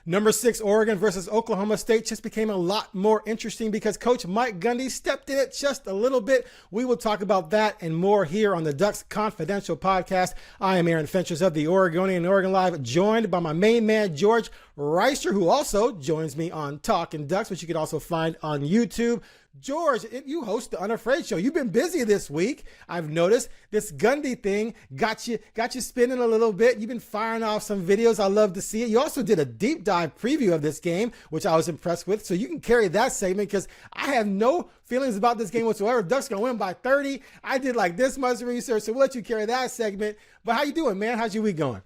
Number 6, Oregon versus Oklahoma State just became a lot more interesting because Coach Mike Gundy stepped in it just a little bit. We will talk about that and more here on the Ducks Confidential podcast. I am Aaron Fentress of the Oregonian and OregonLive, joined by my main man, George Wrighster, who also joins me on Talking Ducks, which you can also find on YouTube. George, you host the Unafraid Show. You've been busy this week. I've noticed this Gundy thing got you spinning a little bit. You've been firing off some videos. I love to see it. You also did a deep dive preview of this game, which I was impressed with. So you can carry that segment because I have no feelings about this game whatsoever. Ducks gonna win by 30. I did like this much research, so we'll let you carry that segment. But how you doing, man? How's your week going?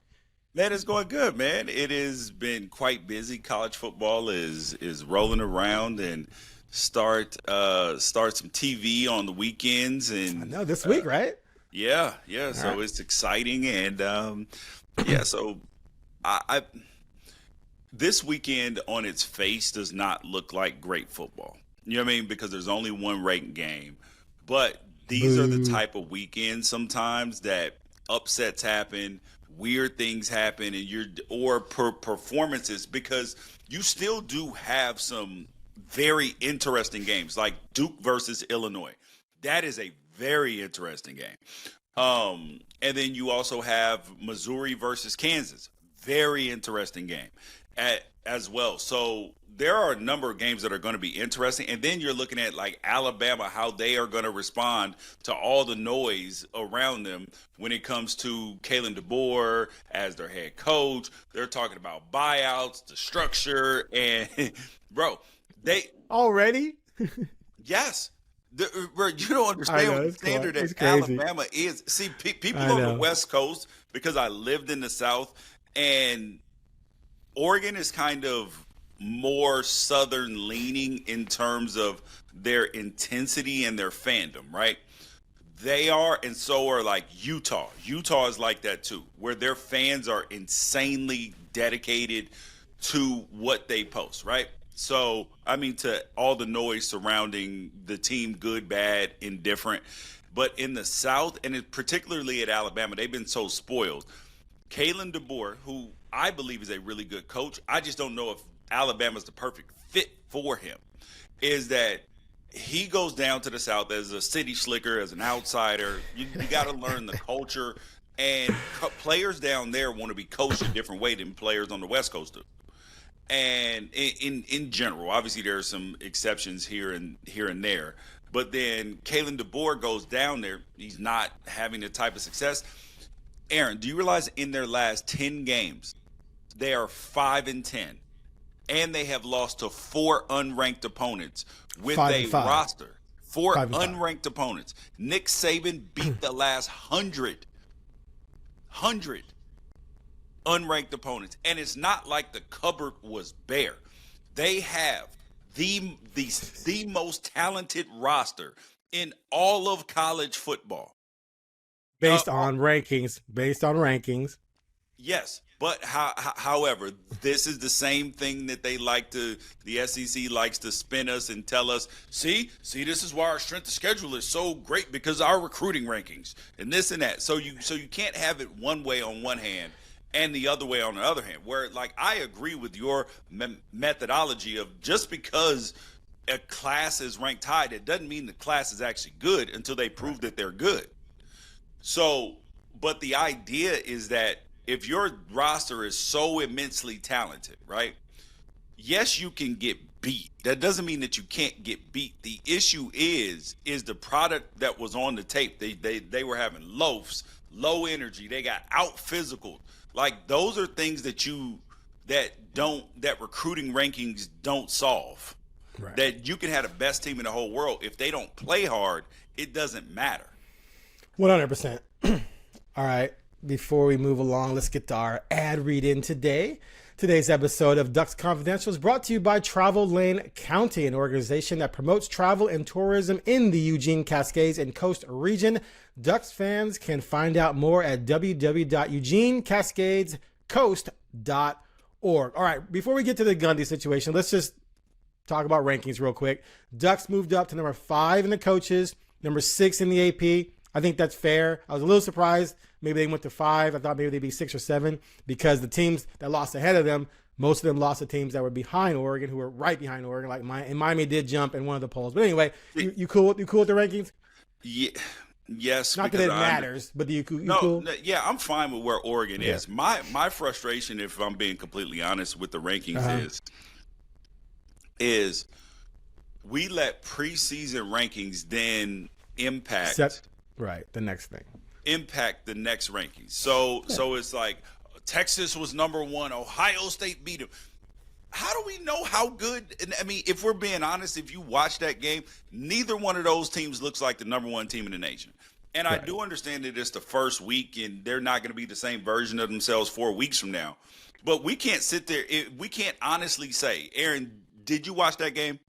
Man, it's going good, man. It has been quite busy. College football is rolling around and start some TV on the weekends. And I know this week, right? Yeah. So right. It's exciting. And so I this weekend on its face does not look like great football. You know what I mean? Because there's only one ranked game. But these are the type of weekends sometimes that upsets happen, weird things happen, and performances, because you still do have some very interesting games like Duke versus Illinois. That is a very interesting game. And then you also have Missouri versus Kansas. Very interesting game as well. So there are a number of games that are going to be interesting. And then you're looking at like Alabama, how they are going to respond to all the noise around them when it comes to Kalen DeBoer as their head coach. They're talking about buyouts, the structure, and bro, they already. Yes. Bro, you don't understand what the standard that Alabama is. See, people on the West Coast, because I lived in the South, and Oregon is kind of more Southern leaning in terms of their intensity and their fandom, right? They are, and so are like Utah. Utah is like that too, where their fans are insanely dedicated to what they post, right? So, I mean, to all the noise surrounding the team, good, bad, indifferent. But in the South, and particularly at Alabama, they've been so spoiled. Kalen DeBoer, who I believe is a really good coach, I just don't know if Alabama's the perfect fit for him, is that he goes down to the South as a city slicker, as an outsider. You got to learn the culture. And players down there want to be coached a different way than players on the West Coast do. And in general, obviously there are some exceptions here and there, but then Kalen DeBoer goes down there. He's not having the type of success. Aaron, do you realize in their last 10 games, they are 5-10, and they have lost to 4 unranked opponents with a roster. 4 unranked opponents. Nick Saban beat the last 100 unranked opponents, and it's not like the cupboard was bare. They have the most talented roster in all of college football, based on rankings. Yes, but however, this is the same thing that the SEC likes to spin us and tell us, see, this is why our strength of schedule is so great, because our recruiting rankings and this and that. So you can't have it one way on one hand and the other way on the other hand, where like I agree with your methodology of just because a class is ranked high, it doesn't mean the class is actually good until they prove that they're good. So, but the idea is that if your roster is so immensely talented, right? Yes, you can get beat. That doesn't mean that you can't get beat. The issue is the product that was on the tape. They were having loafs, low energy. They got out physical. Like those are things that recruiting rankings don't solve. Right. That you can have the best team in the whole world. If they don't play hard, it doesn't matter. 100%. All right. Before we move along, let's get to our ad read in today. Today's episode of Ducks Confidential is brought to you by Travel Lane County, an organization that promotes travel and tourism in the Eugene, Cascades, and Coast region. Ducks fans can find out more at www.eugenecascadescoast.org. All right, before we get to the Gundy situation, let's just talk about rankings real quick. Ducks moved up to number 5 in the coaches, number 6 in the AP. I think that's fair. I was a little surprised. Maybe they went to 5. I thought maybe they'd be 6 or 7 because the teams that lost ahead of them Most of them lost to teams that were behind Oregon, who were right behind Oregon, like Miami did jump in one of the polls. But anyway, you cool with the rankings? Yeah. Yes. Not that it matters, but you cool? Yeah, I'm fine with where Oregon is. My frustration, if I'm being completely honest with the rankings, is we let preseason rankings then impact the next thing. Impact the next rankings. So it's like Texas was number 1, Ohio State beat them. How do we know how good? I mean, if we're being honest, if you watch that game, neither one of those teams looks like the number 1 team in the nation. And I do understand that it's the first week and they're not going to be the same version of themselves 4 weeks from now. But we can't sit there. We can't honestly say, Aaron, did you watch that game?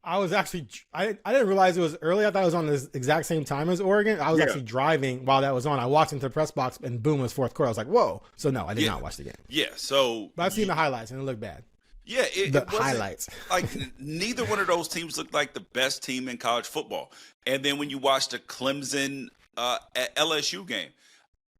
I was actually, I didn't realize it was early. I thought it was on the exact same time as Oregon. I was actually driving while that was on. I walked into the press box and boom, it was fourth quarter. I was like, whoa. So no, I did not watch the game. Yeah. So, but I've seen the highlights and it looked bad. Yeah. The highlights. Like neither one of those teams looked like the best team in college football. And then when you watch the Clemson LSU game,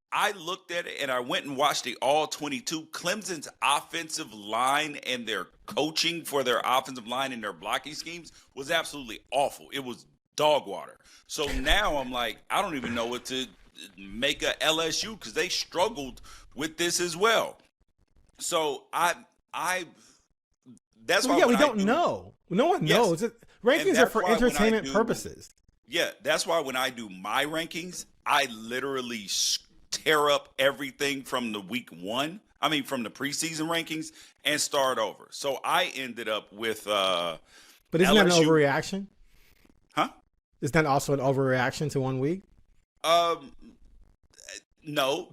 I looked at it and I went and watched the all 22. Clemson's offensive line and their coaching for their offensive line and their blocking schemes was absolutely awful. It was dog water. So now I'm like, I don't even know what to make a LSU because they struggled with this as well. So that's why we don't know. No one knows. Rankings are for entertainment purposes. Yeah, that's why when I do my rankings, I literally tear up everything from the from the preseason rankings and start over. So I ended up with But isn't that an overreaction? Huh? Is that also an overreaction to 1 week? No,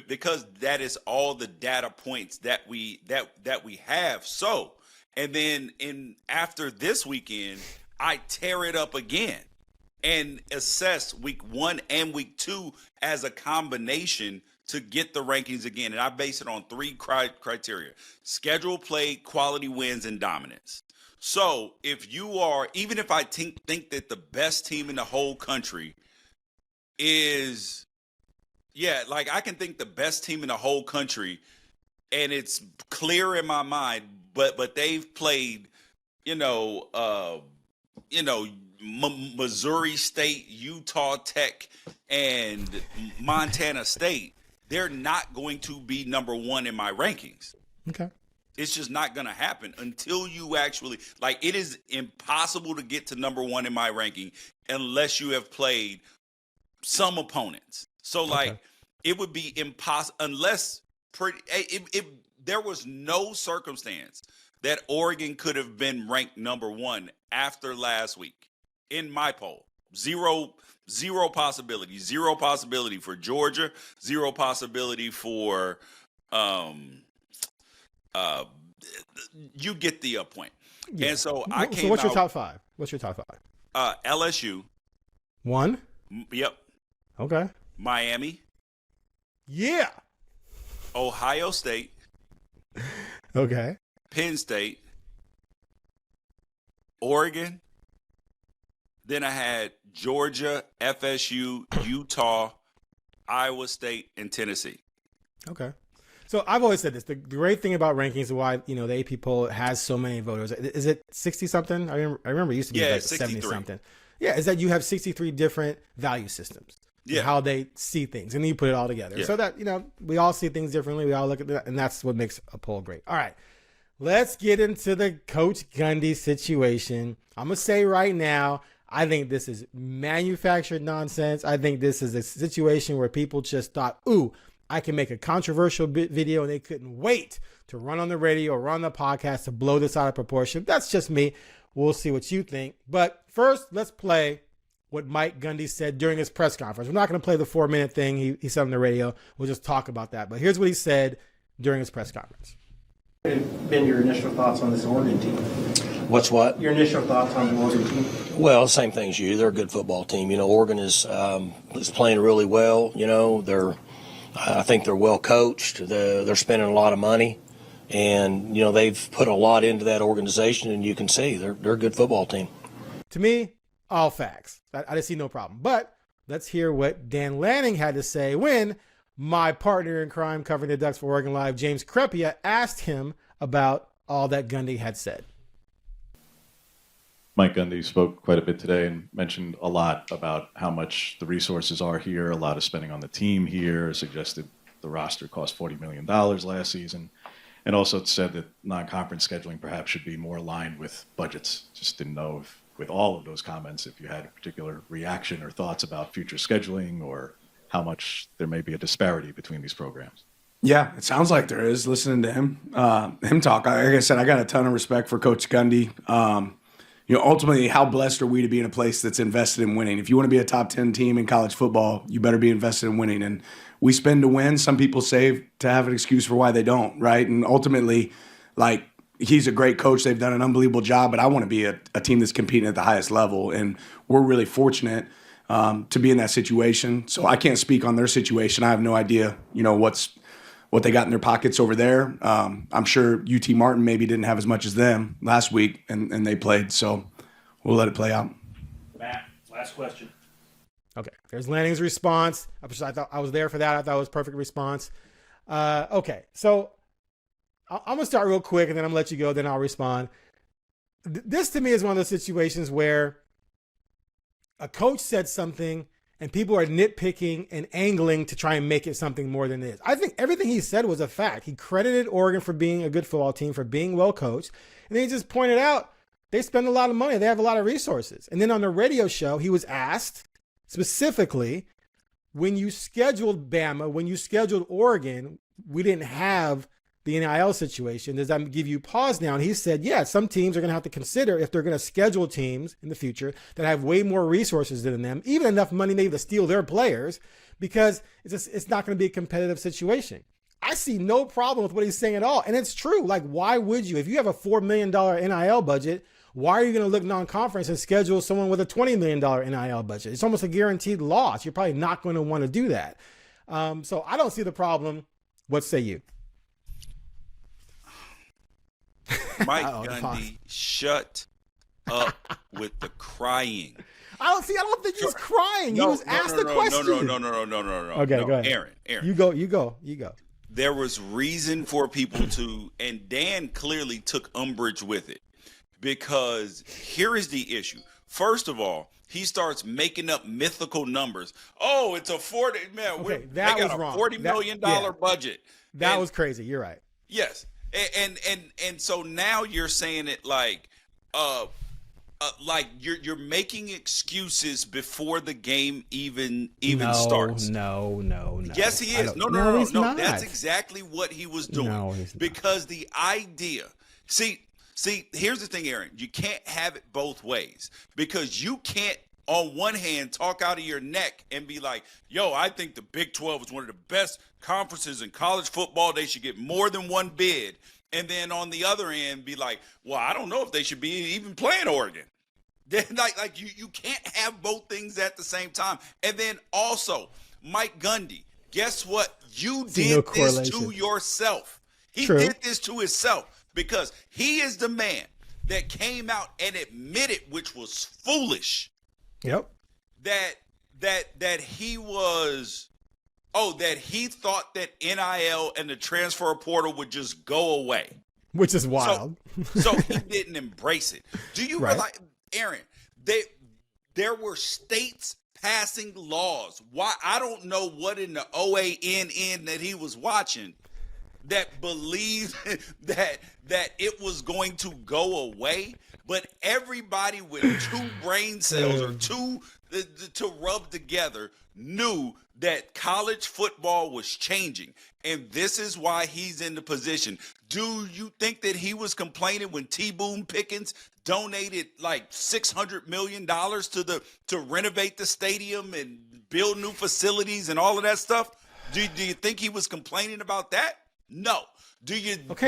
because that is all the data points that we have. So, and then after this weekend, I tear it up again and assess week 1 and week 2 as a combination to get the rankings again. And I base it on 3 criteria: schedule, play, quality wins, and dominance. So if you are, even if I think that the best team in the whole country is, like I can think the best team in the whole country and it's clear in my mind, but they've played, Missouri State, Utah Tech, and Montana State, they're not going to be number 1 in my rankings. Okay. It's just not going to happen until you actually, it is impossible to get to number 1 in my ranking unless you have played some opponents. So, it would be impossible unless there was no circumstance that Oregon could have been ranked number 1 after last week. In my poll, zero possibility. Zero possibility for Georgia. Zero possibility for you get the point. Yeah. And so I came. So what's your top 5? What's your top 5? LSU. 1. Yep. Okay. Miami. Yeah. Ohio State. Okay. Penn State. Oregon. Then I had Georgia, FSU, Utah, Iowa State, and Tennessee. Okay. So I've always said this. The great thing about rankings is why, the AP poll has so many voters. Is it 60-something? I remember it used to be 70-something. Yeah, is that you have 63 different value systems. Yeah. How they see things. And then you put it all together. Yeah. So that, we all see things differently. We all look at that. And that's what makes a poll great. All right. Let's get into the Coach Gundy situation. I'm going to say right now, I think this is manufactured nonsense. I think this is a situation where people just thought, ooh, I can make a controversial video, and they couldn't wait to run on the radio or run on the podcast to blow this out of proportion. That's just me. We'll see what you think. But first, let's play what Mike Gundy said during his press conference. We're not going to play the 4-minute thing he said on the radio. We'll just talk about that. But here's what he said during his press conference. What have been your initial thoughts on this Oregon team? What's what? Your initial thoughts on the Oregon team? Well, same thing as you. They're a good football team. Oregon is playing really well. I think they're well coached. They're spending a lot of money, and they've put a lot into that organization. And you can see they're a good football team. To me, all facts. I just see no problem. But let's hear what Dan Lanning had to say when my partner in crime covering the Ducks for Oregon Live, James Crepea, asked him about all that Gundy had said. Mike Gundy spoke quite a bit today and mentioned a lot about how much the resources are here, a lot of spending on the team here, suggested the roster cost $40 million last season, and also said that non-conference scheduling perhaps should be more aligned with budgets. Just didn't know if, with all of those comments, if you had a particular reaction or thoughts about future scheduling or how much there may be a disparity between these programs. Yeah, it sounds like there is, listening to him talk. Like I said, I got a ton of respect for Coach Gundy. Ultimately, how blessed are we to be in a place that's invested in winning? If you want to be a top 10 team in college football, you better be invested in winning. And we spend to win. Some people save to have an excuse for why they don't, right? And ultimately, like, he's a great coach. They've done an unbelievable job, but I want to be a team that's competing at the highest level. And we're really fortunate to be in that situation. So I can't speak on their situation. I have no idea, what they got in their pockets over there. I'm sure UT Martin maybe didn't have as much as them last week, and they played. So we'll let it play out. Matt, last question. Okay, there's Lanning's response. I thought I was there for that. I thought it was a perfect response. Okay, so I'm going to start real quick, and then I'm going to let you go, then I'll respond. This, to me, is one of those situations where a coach said something, and people are nitpicking and angling to try and make it something more than it is. I think everything he said was a fact. He credited Oregon for being a good football team, for being well coached. And then he just pointed out they spend a lot of money. They have a lot of resources. And then on the radio show, he was asked specifically, when you scheduled Bama, when you scheduled Oregon, we didn't have the NIL situation. Does that give you pause now? And he said, yeah, some teams are going to have to consider if they're going to schedule teams in the future that have way more resources than them, even enough money maybe to steal their players, because it's not going to be a competitive situation. I see no problem with what he's saying at all. And it's true. Like, why would you? If you have a $4 million NIL budget, why are you going to look non-conference and schedule someone with a $20 million NIL budget? It's almost a guaranteed loss. You're probably not going to want to do that. So I don't see the problem. What say you? Mike Gundy, shut up with the crying. I don't think he's crying. He was asked the question. No. Okay, go ahead. Aaron. You go. There was reason for people to, and Dan clearly took umbrage with it, because here is the issue. First of all, he starts making up mythical numbers. Oh, it's a $40 million. Okay, they got a $40 million budget. That was crazy. You're right. Yes. And so now you're saying it like you're making excuses before the game even starts. No. Yes, he is. No. He's not. That's exactly what he was doing. No, he's not. Because the idea, see, here's the thing, Aaron. You can't have it both ways, because you can't, on one hand, talk out of your neck and be like, yo, I think the Big 12 is one of the best conferences in college football. They should get more than one bid. And then on the other end, be like, well, I don't know if they should be even playing Oregon. Like you can't have both things at the same time. And then also, Mike Gundy, guess what? You did this to yourself. He did this to himself, because he is the man that came out and admitted, which was foolish. Yep. That he was, that he thought that NIL and the transfer portal would just go away. Which is wild. So he didn't embrace it. Do you realize, Aaron, there were states passing laws? Why? I don't know what in the OANN that he was watching that believed that it was going to go away, but everybody with two brain cells or two to rub together knew that college football was changing, and this is why he's in the position. Do you think that he was complaining when T. Boone Pickens donated like $600 million to renovate the stadium and build new facilities and all of that stuff? Do you think he was complaining about that? No. Do you think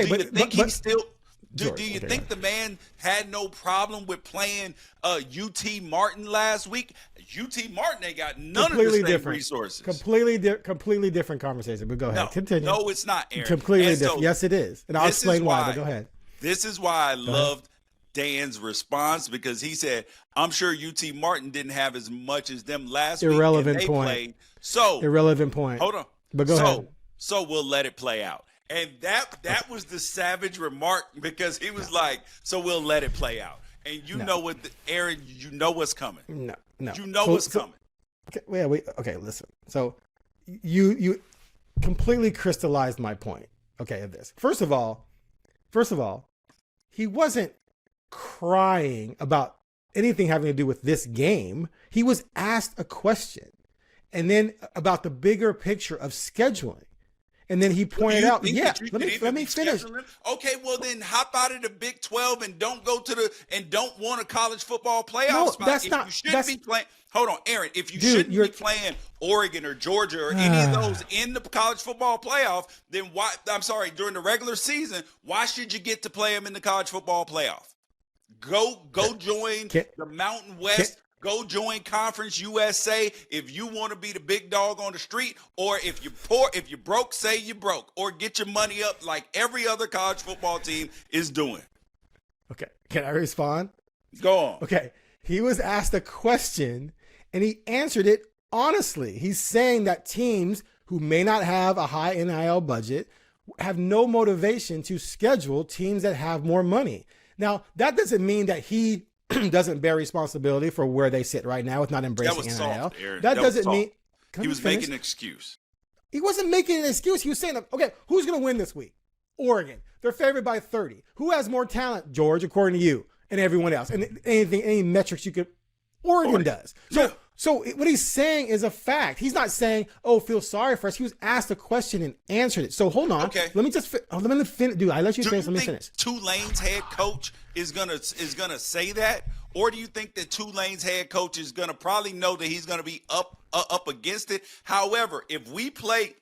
the man had no problem with playing UT Martin last week? UT Martin ain't got none of the same resources. Completely different conversation. But go ahead. Continue. No, it's not, Aaron. Completely different. Yes, it is. And I'll explain why, but go ahead. This is why I loved Dan's response, because he said, I'm sure UT Martin didn't have as much as them last week. Irrelevant point. Played. So irrelevant point. Hold on. But go ahead. So we'll let it play out. And that was the savage remark, because he was like, so we'll let it play out. And know what, Aaron, you know what's coming. No. You know what's coming. Okay, listen. So you completely crystallized my point, okay, of this. First of all, he wasn't crying about anything having to do with this game. He was asked a question, and then about the bigger picture of scheduling. And then he pointed out, let me finish. Okay, well then hop out of the Big 12 and don't go and don't want a college football playoff spot. You shouldn't be playing. Hold on, Aaron. If you shouldn't be playing Oregon or Georgia or any of those in the college football playoff, then why? I'm sorry, during the regular season, why should you get to play them in the college football playoff? Go join the Mountain West. Go join Conference USA if you want to be the big dog on the street, or if you're poor, if you're broke, say you're broke, or get your money up like every other college football team is doing. Okay, can I respond? Go on. Okay, he was asked a question and he answered it honestly. He's saying that teams who may not have a high NIL budget have no motivation to schedule teams that have more money. Now, that doesn't mean that he doesn't bear responsibility for where they sit right now with not embracing NIL. Soft, that doesn't mean he was making an excuse. He wasn't making an excuse. He was saying, okay, who's going to win this week? Oregon. They're favored by 30. Who has more talent, George, according to you and everyone else? And any metrics you could, Oregon does. So what he's saying is a fact. He's not saying, oh, feel sorry for us. He was asked a question and answered it. So hold on. Okay. Let me finish. Dude, I let you finish. Let me finish. Tulane's head coach is gonna say that, or do you think that Tulane's head coach is gonna probably know that he's gonna be up against it? However, if we play,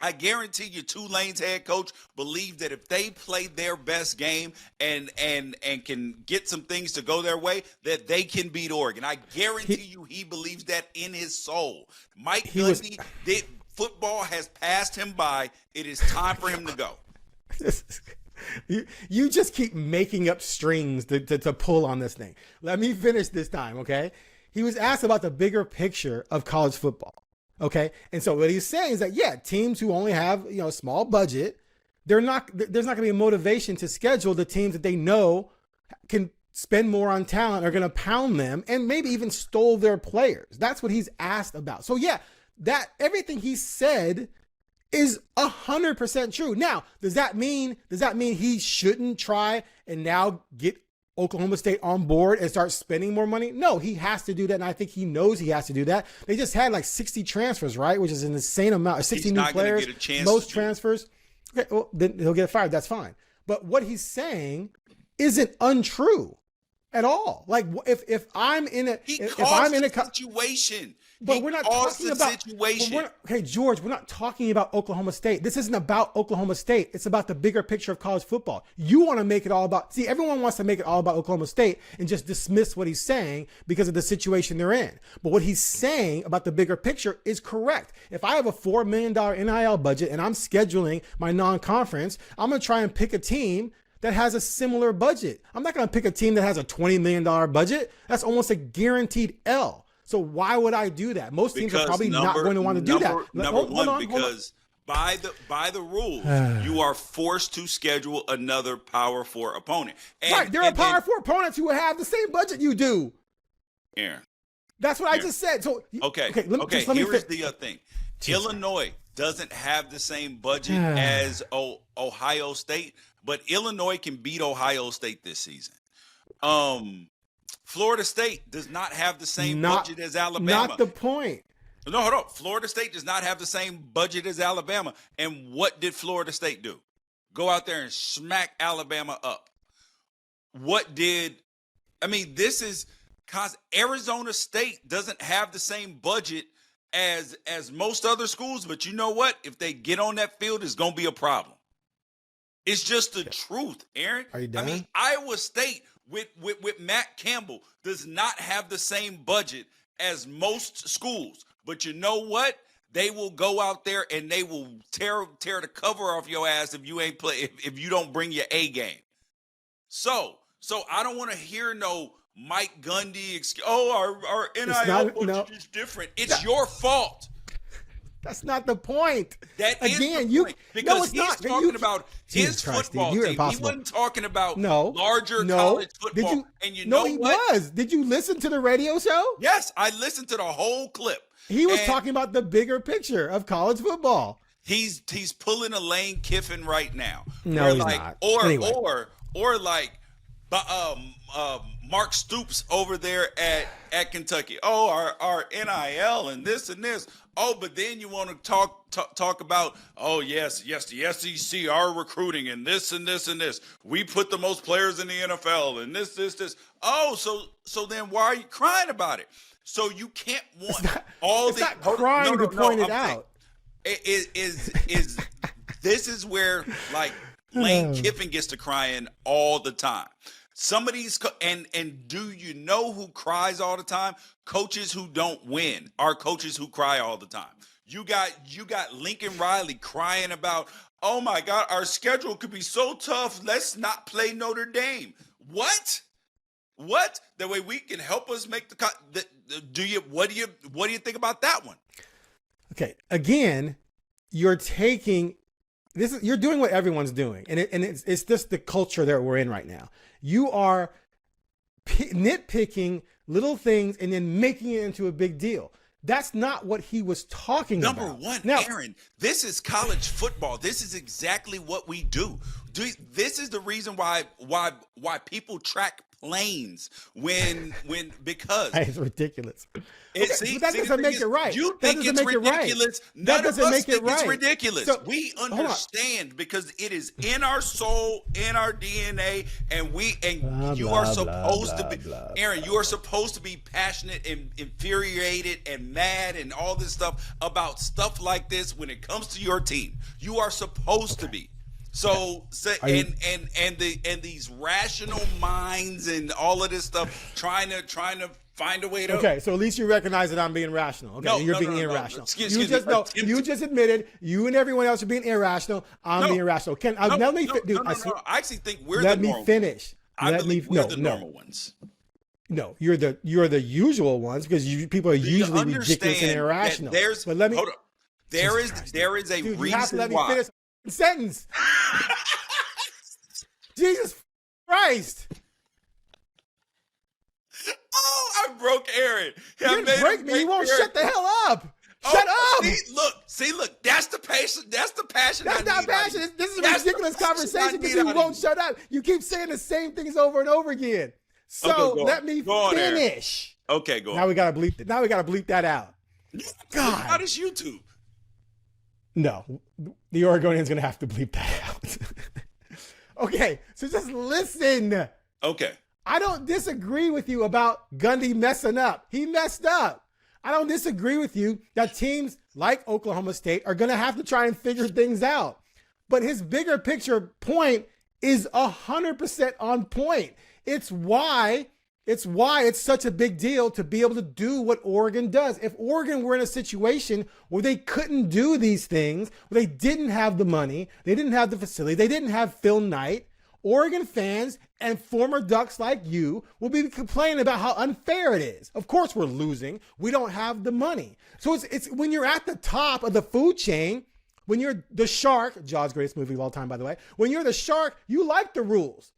I guarantee you Tulane's head coach believes that if they play their best game and can get some things to go their way, that they can beat Oregon. I guarantee you he believes that in his soul. Mike Gundy, football has passed him by. It is time for him to go. You just keep making up strings to pull on this thing. Let me finish this time, okay? He was asked about the bigger picture of college football. Okay. And so what he's saying is that, teams who only have, a small budget, there's not going to be a motivation to schedule the teams that they know can spend more on talent, are going to pound them and maybe even stole their players. That's what he's asked about. So that everything he said is 100% true. Now, does that mean he shouldn't try and now get Oklahoma State on board and start spending more money? No, he has to do that, and I think he knows he has to do that. They just had like 60 transfers, right? Which is an insane amount. 60 new players, most transfers. Okay, well, then he'll get fired. That's fine. But what he's saying isn't untrue at all. Like if I'm in a situation. But we're not talking about situation. Okay, George, we're not talking about Oklahoma State. This isn't about Oklahoma State. It's about the bigger picture of college football. You want to make it all about, everyone wants to make it all about Oklahoma State and just dismiss what he's saying because of the situation they're in. But what he's saying about the bigger picture is correct. If I have a $4 million NIL budget and I'm scheduling my non-conference, I'm going to try and pick a team that has a similar budget. I'm not going to pick a team that has a $20 million budget. That's almost a guaranteed L. So why would I do that? Most teams are probably not going to want to do that. Because by the rules, you are forced to schedule another Power 4 opponent. There are Power 4 opponents who have the same budget you do. Aaron. That's what I just said. So Okay, here's the thing. Illinois doesn't have the same budget as Ohio State, but Illinois can beat Ohio State this season. Florida State does not have the same budget as Alabama. Not the point. No, hold on. Florida State does not have the same budget as Alabama. And what did Florida State do? Go out there and smack Alabama up. This is because Arizona State doesn't have the same budget as most other schools. But you know what? If they get on that field, it's going to be a problem. It's just the truth, Aaron. Are you done? Iowa State with Matt Campbell does not have the same budget as most schools. But you know what? They will go out there and they will tear the cover off your ass if you ain't play if you don't bring your A game. So I don't want to hear no Mike Gundy. Our NIL budget is different. It's your fault. That's not the point. That is Again, the point. Because he's talking about his football team. He wasn't talking about larger college football. And you know what? He was. Did you listen to the radio show? Yes, I listened to the whole clip. He was talking about the bigger picture of college football. He's pulling a Lane Kiffin right now. No, he's not. Or like Mark Stoops over there at Kentucky. Oh, our NIL and this and this. Oh, but then you want to talk about, oh, yes, the SEC, our recruiting and this and this and this. We put the most players in the NFL and this. Oh, so then why are you crying about it? So you can't want it's not crying to point it out. This is where like Lane Kiffin gets to crying all the time. Some of these and do you know who cries all the time? Coaches who don't win are coaches who cry all the time. You got Lincoln Riley crying about, oh my God, our schedule could be so tough. Let's not play Notre Dame. What? That way we can help us make what do you think about that one? Okay, again, you're doing what everyone's doing, and it's just the culture that we're in right now. You are nitpicking little things and then making it into a big deal. That's not what he was talking about. Number one, now, Aaron, this is college football. This is exactly what we do. This is the reason why people track planes because it's ridiculous. That doesn't make it right. You think it's ridiculous. None of us think it's ridiculous. So, we understand because it is in our soul, in our DNA, and you are supposed to be, Aaron, you are supposed to be passionate and infuriated and mad and all this stuff about stuff like this when it comes to your team. You are supposed to be. So and these rational minds and all of this stuff trying to find a way to. Okay, so at least you recognize that I'm being rational. Okay, you're being irrational. You just admitted you and everyone else are being irrational. I'm being irrational. I actually think we're the normal. Let me finish. I believe we're the normal ones. No, you're the usual ones because people are usually ridiculous and irrational. But let me hold on. There is a reason you have to let me why. finish the sentence. Jesus Christ. Oh, I broke Aaron. You didn't break me. You won't shut the hell up. Shut up. See, look. That's the passion. That's the passion. That's not passion. This is a ridiculous conversation because you won't shut up. You keep saying the same things over and over again. So let me finish. Okay, go on. Now we gotta bleep that out. God. How does YouTube? No, the Oregonian's gonna have to bleep that out. Okay, so just listen. Okay. I don't disagree with you about Gundy messing up. He messed up. I don't disagree with you that teams like Oklahoma State are going to have to try and figure things out. But his bigger picture point is 100% on point. It's why it's such a big deal to be able to do what Oregon does. If Oregon were in a situation where they couldn't do these things, where they didn't have the money, they didn't have the facility, they didn't have Phil Knight, Oregon fans and former Ducks like you will be complaining about how unfair it is. Of course we're losing. We don't have the money. So it's when you're at the top of the food chain, when you're the shark, Jaws' greatest movie of all time, by the way, when you're the shark, you like the rules.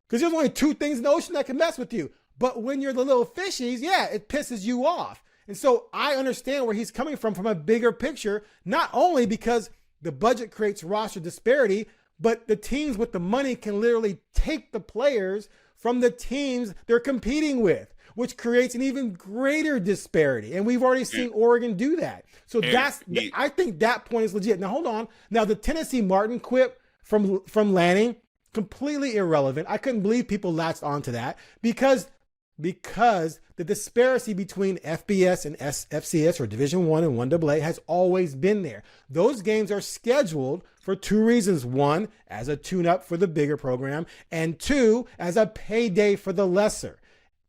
Because there's only two things in the ocean that can mess with you. But when you're the little fishies, yeah, it pisses you off. And so I understand where he's coming from a bigger picture, not only because the budget creates roster disparity, but the teams with the money can literally take the players from the teams they're competing with, which creates an even greater disparity. And we've already seen Oregon do that. So I think that point is legit. Now, hold on. Now, the Tennessee Martin quip from Lanning, completely irrelevant. I couldn't believe people latched onto that because the disparity between FBS and FCS or Division I and 1AA has always been there. Those games are scheduled for two reasons. One, as a tune-up for the bigger program, and two, as a payday for the lesser.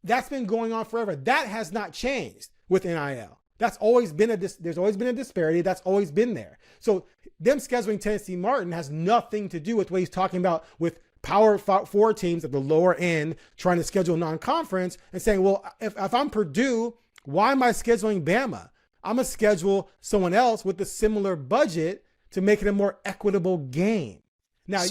That's been going on forever. That has not changed with NIL. There's always been a disparity. That's always been there. So them scheduling Tennessee Martin has nothing to do with what he's talking about with Power 4 teams at the lower end trying to schedule non-conference and saying, well, if I'm Purdue, why am I scheduling Bama? I'm going to schedule someone else with a similar budget to make it a more equitable game. Now,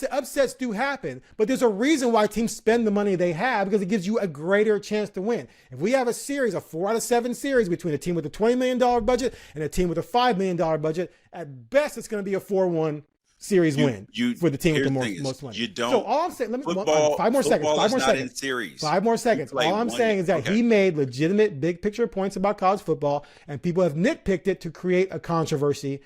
upsets do happen, but there's a reason why teams spend the money they have, because it gives you a greater chance to win. If we have a 4 out of 7 series between a team with a $20 million budget and a team with a $5 million budget, at best it's going to be a 4-1 series win for the team with the most money. You don't. So all I'm saying, football, 5 more seconds. 5 more not seconds. In series. 5 more seconds. All I'm saying is that he made legitimate big picture points about college football, and people have nitpicked it to create a controversy.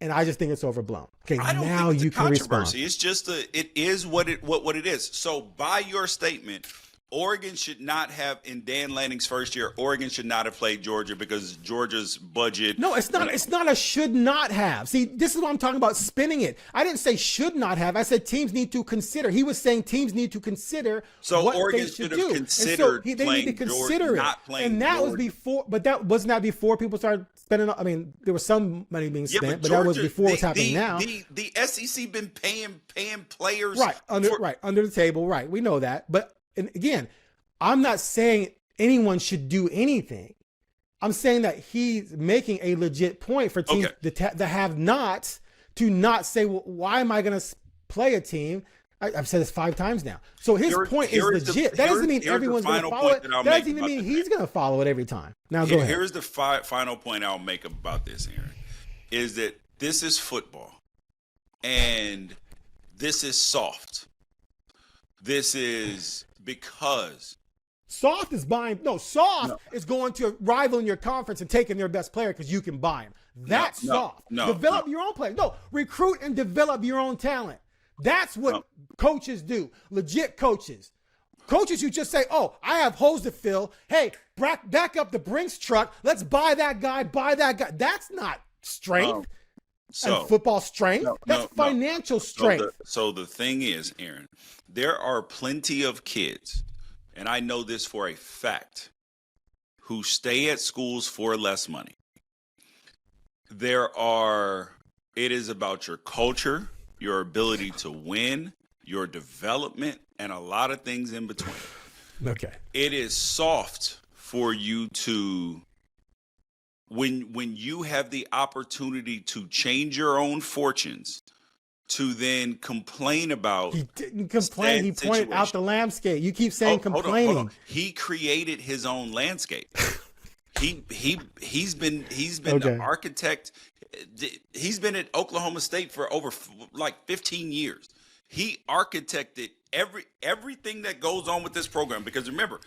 And I just think it's overblown. Okay, I don't now think it's you a can respond. It's just it is what it is. So by your statement, Oregon should not have, in Dan Lanning's first year, Oregon should not have played Georgia because Georgia's budget. No, it's not. It's not a should not have. See, this is what I'm talking about, spinning it. I didn't say should not have. I said teams need to consider. He was saying teams need to consider what Oregon they should have do. considered and so they need to consider Georgia, it. not playing And that Georgia. was before, but that wasn't that before people started spending. I mean, there was some money being spent, but Georgia, that was before what's happening now. The SEC been paying players under the table, right? We know that, but and again, I'm not saying anyone should do anything. I'm saying that he's making a legit point for teams that have nots to not say, well, why am I going to play a team? I've said this 5 times now. So his point is legit. That doesn't mean everyone's going to follow it. That doesn't even mean he's going to follow it every time. Now go ahead. Here's the final point I'll make about this, Aaron, is that this is football, and this is soft. This is because soft is buying. Is going to rival in your conference and taking their best player because you can buy him. That's soft. Develop your own players. Recruit and develop your own talent. That's what coaches do. Legit coaches. Coaches who just say, oh, I have holes to fill. Hey, back up the Brinks truck. Let's buy that guy, That's not strength. And football strength. That's financial strength. So the thing is, Aaron, there are plenty of kids, and I know this for a fact, who stay at schools for less money. It is about your culture, your ability to win, your development, and a lot of things in between. Okay. It is soft for you to, when you have the opportunity to change your own fortunes, to then complain about. He didn't complain. He pointed out the landscape. You keep saying complaining. Hold on. He created his own landscape. He's been the architect. He's been at Oklahoma State for over 15 years. He architected everything that goes on with this program, because remember,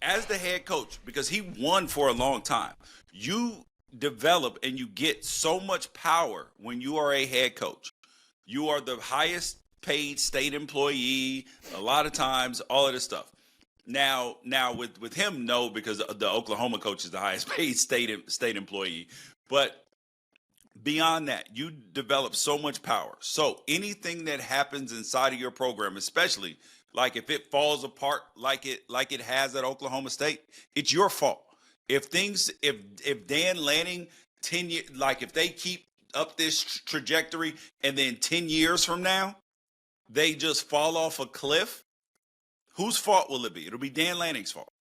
as the head coach, because he won for a long time, you develop and you get so much power when you are a head coach. You are the highest paid state employee a lot of times, all of this stuff. Now with him, no, because the Oklahoma coach is the highest paid state employee. But beyond that, you develop so much power. So anything that happens inside of your program, especially like if it falls apart like it has at Oklahoma State, it's your fault. If Dan Lanning 10 years, like if they keep up this trajectory and then 10 years from now they just fall off a cliff, whose fault will it be? It'll be Dan Lanning's fault.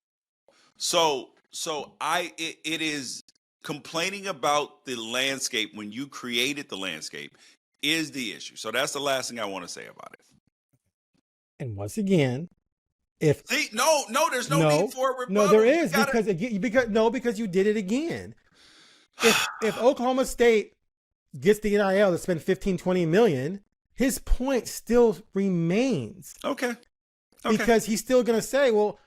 So it is complaining about the landscape when you created the landscape is the issue. So that's the last thing I want to say about it. And once again, there's no need for a rebuttal. No, there is, because you did it again. If Oklahoma State gets the NIL to spend 15-20 million, his point still remains. Okay. Because he's still going to say, well,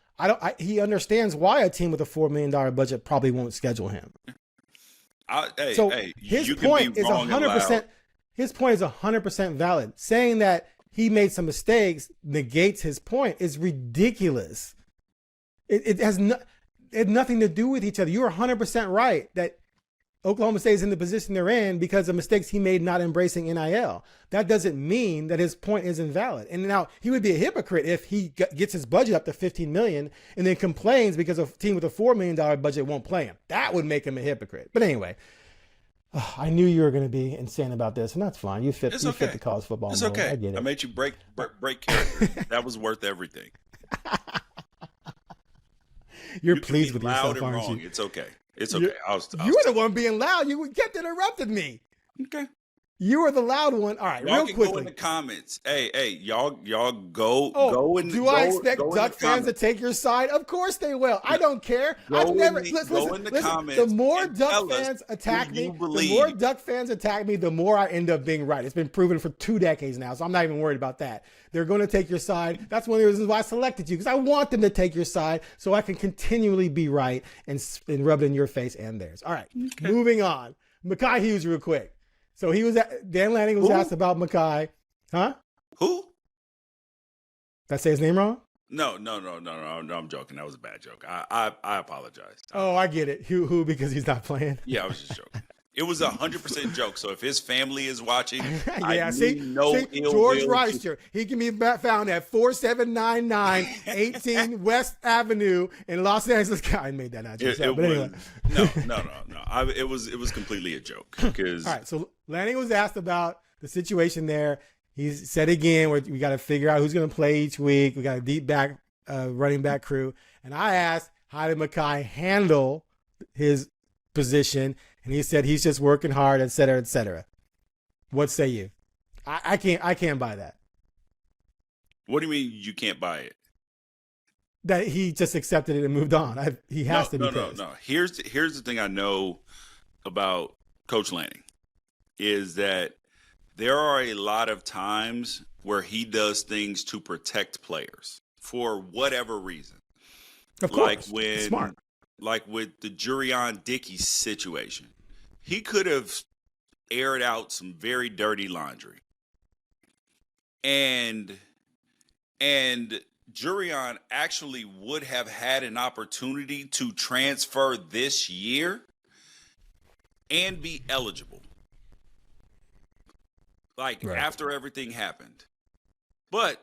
he understands why a team with a $4 million budget probably won't schedule him. His point is 100%. His point is 100% valid. Saying that he made some mistakes negates his point is ridiculous. It has nothing to do with each other. You're 100% right that Oklahoma State is in the position they're in because of mistakes he made not embracing NIL. That doesn't mean that his point is invalid. And now he would be a hypocrite if he gets his budget up to 15 million and then complains because a team with a $4 million budget won't play him. That would make him a hypocrite. But anyway, I knew you were going to be insane about this, and that's fine. You fit the college football. It's mold. okay. I get it. I made you break character. That was worth everything. You're pleased with yourself, loud and aren't wrong. you? It's okay. It's okay. You were the one being loud. You kept interrupting me. Okay. You were the loud one. All right, y'all real quickly. Go in the comments. Hey, y'all go. Oh, go in. Do I expect Duck fans to take your side? Of course they will. I don't care. I've never. Listen. The more Duck fans attack me, the more I end up being right. It's been proven for 2 decades now, so I'm not even worried about that. They're going to take your side. That's one of the reasons why I selected you, because I want them to take your side so I can continually be right and rub it in your face and theirs. All right, moving on. Mekhi Hughes, real quick. So Dan Lanning was asked about Mekhi. Huh? Who? Did I say his name wrong? No, I'm joking. That was a bad joke. I apologize. Oh, I get it. Who? Because he's not playing. Yeah, I was just joking. It was 100% joke. So if his family is watching, see, George Wrighster, he can be found at 4799 18 West Avenue in Los Angeles. I made that out. Anyway. No. It was completely a joke. All right. So Lanning was asked about the situation there. He said again, we got to figure out who's going to play each week. We got a deep back running back crew. And I asked, how did Mekhi handle his position? And he said he's just working hard, et cetera, et cetera. What say you? I can't buy that. What do you mean you can't buy it? That he just accepted it and moved on. He has to be pissed. No. Here's the thing I know about Coach Lanning is that there are a lot of times where he does things to protect players for whatever reason. Of course, smart. Like with the Jurion Dickey situation, he could have aired out some very dirty laundry. And Jurion actually would have had an opportunity to transfer this year and be eligible. After everything happened. But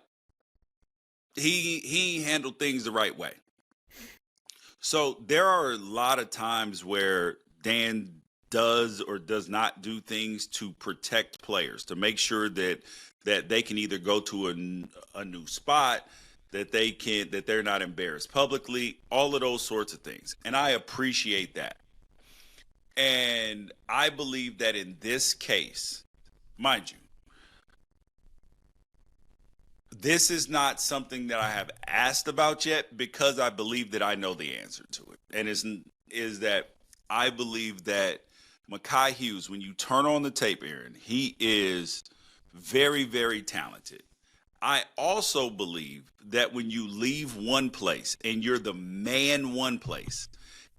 he handled things the right way. So there are a lot of times where Dan does or does not do things to protect players, to make sure that they can either go to a new spot, that they're not embarrassed publicly, all of those sorts of things. And I appreciate that. And I believe that in this case, mind you, this is not something that I have asked about yet because I believe that I know the answer to it. And is that I believe that Mekhi Hughes, when you turn on the tape, Aaron, he is very, very talented. I also believe that when you leave one place and you're the man one place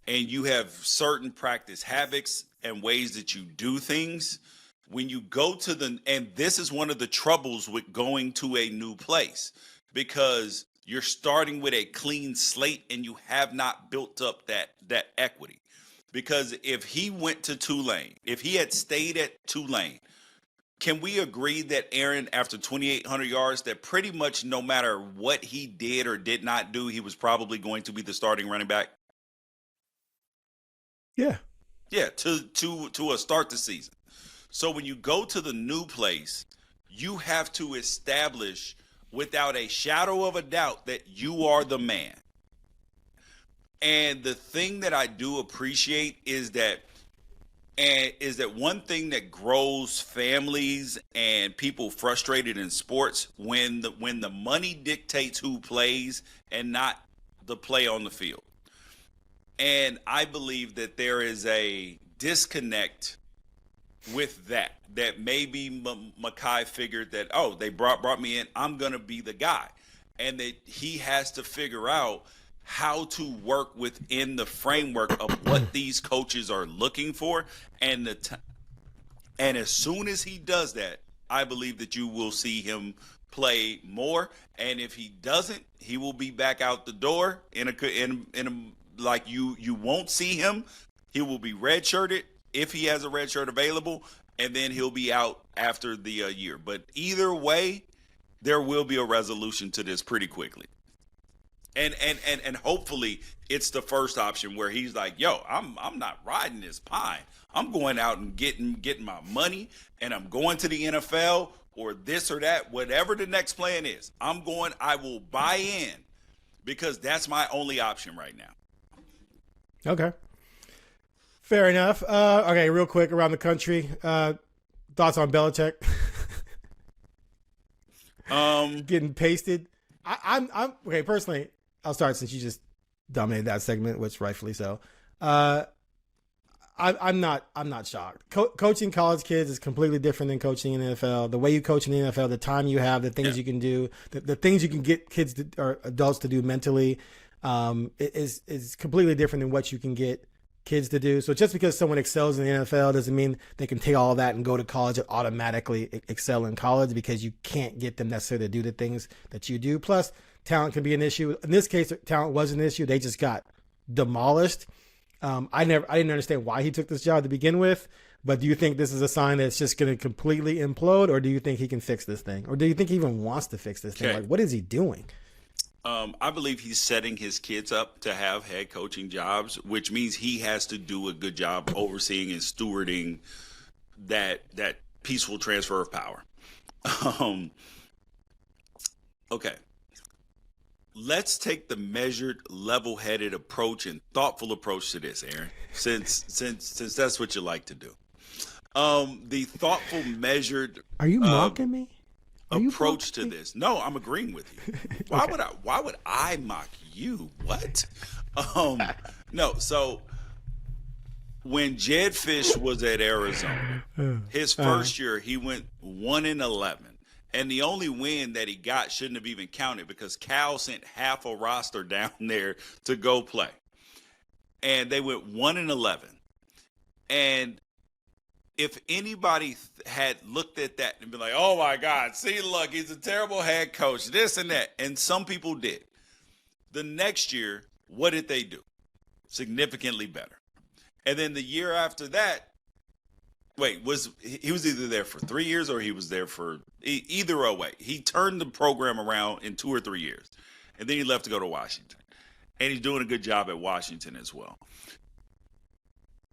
and you have certain practice habits and ways that you do things, when you go and this is one of the troubles with going to a new place, because you're starting with a clean slate and you have not built up that equity. Because if he went to Tulane, if he had stayed at Tulane, can we agree that Aaron, after 2,800 yards, that pretty much no matter what he did or did not do, he was probably going to be the starting running back? Yeah. Yeah, to start the season. So when you go to the new place, you have to establish without a shadow of a doubt that you are the man. And the thing that I do appreciate is that one thing that grows families and people frustrated in sports when the money dictates who plays and not the play on the field. And I believe that there is a disconnect with that maybe Mekhi figured that, they brought me in, I'm going to be the guy. And that he has to figure out how to work within the framework of what these coaches are looking for. And as soon as he does that, I believe that you will see him play more. And if he doesn't, he will be back out the door like you won't see him. He will be redshirted if he has a red shirt available, and then he'll be out after the year. But either way, there will be a resolution to this pretty quickly. And hopefully it's the first option where he's like, yo, I'm not riding this pine. I'm going out and getting my money, and I'm going to the NFL or this or that, whatever the next plan is. I will buy in because that's my only option right now. Okay. Fair enough. Okay, real quick around the country. Thoughts on Belichick? Getting pasted. I'm okay. Personally, I'll start since you just dominated that segment, which rightfully so. I'm not shocked. Coaching college kids is completely different than coaching in the NFL. The way you coach in the NFL, the time you have, the things you can do, the things you can get kids or adults to do mentally, is completely different than what you can get kids to do. So just because someone excels in the NFL doesn't mean they can take all of that and go to college and automatically excel in college, because you can't get them necessarily to do the things that you do. Plus, talent can be an issue. In this case, talent was an issue. They just got demolished. I didn't understand why he took this job to begin with, but do you think this is a sign that it's just going to completely implode, or do you think he can fix this thing? Or do you think he even wants to fix this thing? Like, what is he doing? I believe he's setting his kids up to have head coaching jobs, which means he has to do a good job overseeing and stewarding that peaceful transfer of power. Okay. Let's take the measured, level-headed approach and thoughtful approach to this, Aaron, since that's what you like to do. The thoughtful, measured. Are you mocking me? Approach to this. No, I'm agreeing with you. Why would I mock you? What? No. So when Jed Fish was at Arizona, his first year he went 1-11, and the only win that he got shouldn't have even counted because Cal sent half a roster down there to go play, and they went 1-11, and if anybody had looked at that and been like, oh, my God, see, look, he's a terrible head coach, this and that, and some people did. The next year, what did they do? Significantly better. And then the year after that, he was either there for 3 years or he was there for either way. He turned the program around in 2 or 3 years, and then he left to go to Washington. And he's doing a good job at Washington as well.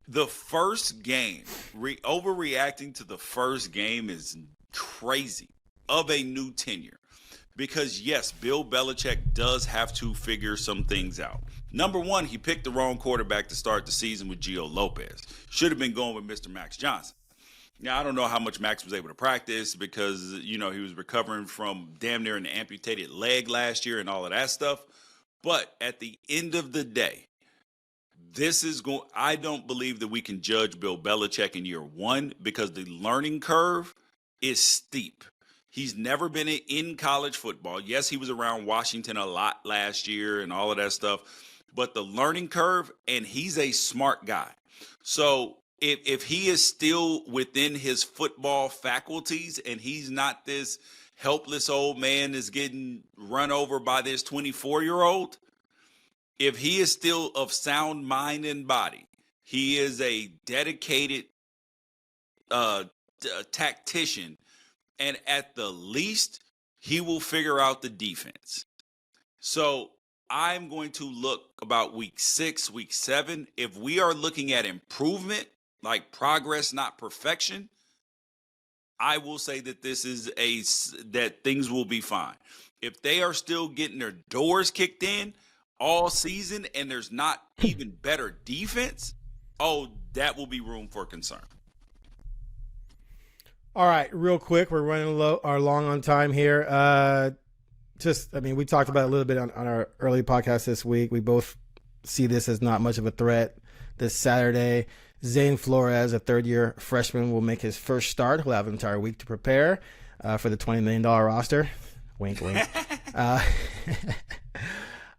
The first game, overreacting to the first game is crazy of a new tenure. Because, yes, Bill Belichick does have to figure some things out. Number one, he picked the wrong quarterback to start the season with Gio Lopez. Should have been going with Mr. Max Johnson. Now, I don't know how much Max was able to practice because, he was recovering from damn near an amputated leg last year and all of that stuff. But at the end of the day, I don't believe that we can judge Bill Belichick in year one because the learning curve is steep. He's never been in college football. Yes, he was around Washington a lot last year and all of that stuff, but the learning curve, and he's a smart guy. So if he is still within his football faculties and he's not this helpless old man that's getting run over by this 24-year-old, if he is still of sound mind and body, he is a dedicated tactician, and at the least, he will figure out the defense. So I'm going to look about week 6, week 7. If we are looking at improvement, like progress, not perfection, I will say that that things will be fine. If they are still getting their doors kicked in all season and there's not even better defense, that will be room for concern. All right, real quick, we're running long on time here. We talked about it a little bit on our early podcast this week. We both see this as not much of a threat. This Saturday, Zane Flores, a third-year freshman, will make his first start. He'll have an entire week to prepare for the $20 million roster. Wink, wink.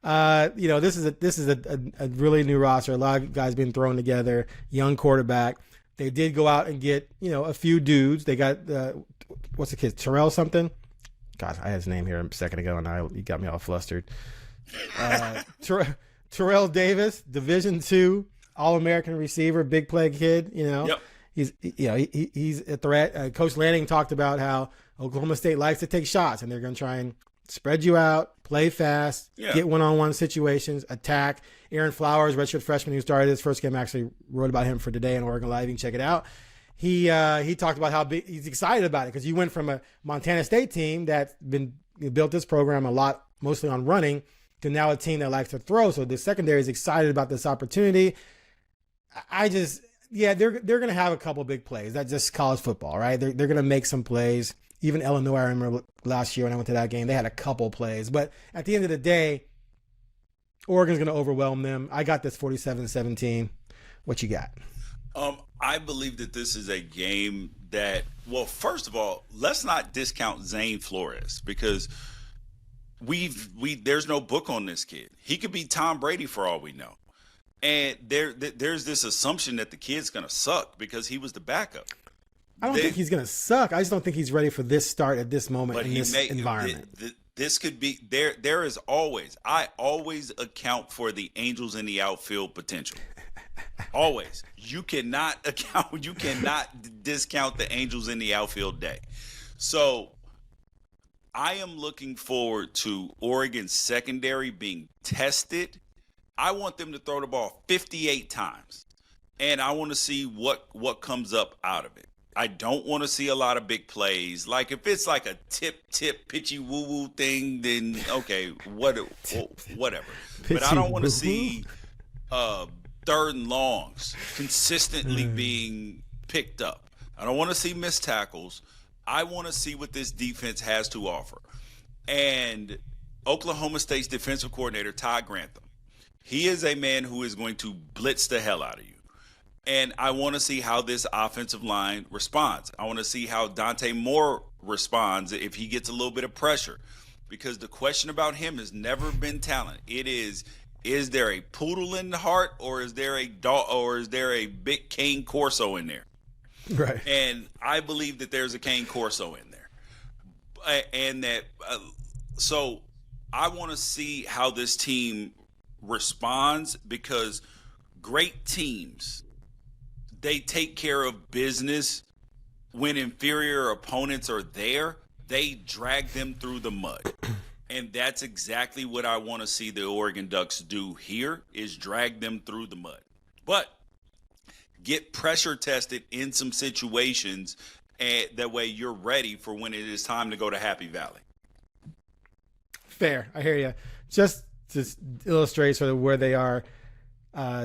This is a really new roster. A lot of guys being thrown together. Young quarterback. They did go out and get a few dudes. They got what's the kid? Terrell something. God, I had his name here a second ago, and you got me all flustered. Terrell Davis, Division II All-American receiver, big play kid. Yep. He's a threat. Coach Lanning talked about how Oklahoma State likes to take shots, and they're going to try and spread you out, play fast, get one-on-one situations, attack. Aaron Flowers, redshirt freshman who started his first game, actually wrote about him for today on OregonLive. You can check it out. He talked about how he's excited about it because you went from a Montana State team that's built this program a lot, mostly on running, to now a team that likes to throw. So the secondary is excited about this opportunity. they're going to have a couple big plays. That's just college football, right? They're going to make some plays. Even Illinois, I remember last year when I went to that game, they had a couple plays. But at the end of the day, Oregon's going to overwhelm them. I got this 47-17. What you got? I believe that this is a game that, well, first of all, let's not discount Zane Flores, because there's no book on this kid. He could be Tom Brady for all we know. And there's this assumption that the kid's going to suck because he was the backup. I don't think he's going to suck. I just don't think he's ready for this start at this moment in this environment. This could be there is always, I always account for the angels in the outfield potential. Always. You cannot discount the angels in the outfield day. So I am looking forward to Oregon's secondary being tested. I want them to throw the ball 58 times, and I want to see what comes up out of it. I don't want to see a lot of big plays. Like if it's like a tip, pitchy woo-woo thing, then okay, whatever. But I don't want to see third and longs consistently being picked up. I don't want to see missed tackles. I want to see what this defense has to offer. And Oklahoma State's defensive coordinator, Todd Grantham, he is a man who is going to blitz the hell out of you. And I want to see how this offensive line responds. I want to see how Dante Moore responds if he gets a little bit of pressure. Because the question about him has never been talent. It is there a poodle in the heart, or is there a dog, or is there a big Cane Corso in there? Right. And I believe that there's a Cane Corso in there. And that so I want to see how this team responds, because great teams, they take care of business when inferior opponents are there. They drag them through the mud. And that's exactly what I want to see the Oregon Ducks do here, is drag them through the mud. But get pressure tested in some situations, and that way you're ready for when it is time to go to Happy Valley. Fair. I hear you. Just to illustrate sort of where they are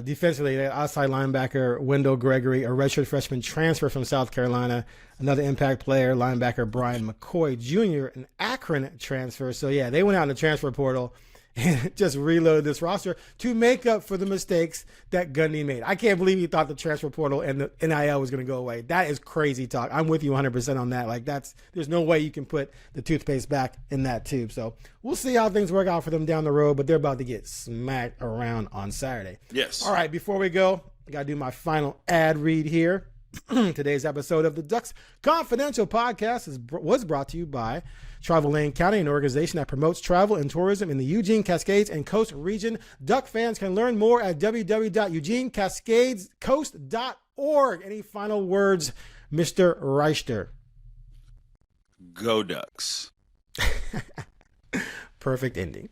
defensively, the outside linebacker Wendell Gregory, a redshirt freshman transfer from South Carolina, another impact player, linebacker Brian McCoy Jr., an Akron transfer. So, yeah, they went out in the transfer portal and just reloaded this roster to make up for the mistakes that Gundy made. I can't believe he thought the transfer portal and the NIL was going to go away. That is crazy talk. I'm with you 100% on that. Like, there's no way you can put the toothpaste back in that tube. So we'll see how things work out for them down the road, but they're about to get smacked around on Saturday. Yes. All right, before we go, I got to do my final ad read here. Today's episode of the Ducks Confidential Podcast was brought to you by Travel Lane County, an organization that promotes travel and tourism in the Eugene, Cascades, and Coast region. Duck fans can learn more at www.eugenecascadescoast.org. Any final words, Mr. Wrighster? Go Ducks. Perfect ending.